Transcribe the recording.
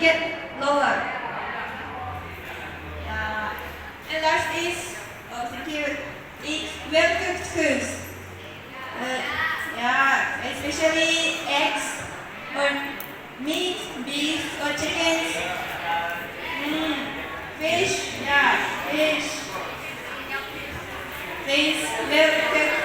get lower. And last is, oh thank you, it's well cooked foods. Especially eggs or meat, beef or chickens. Fish, fish. Fish, well cooked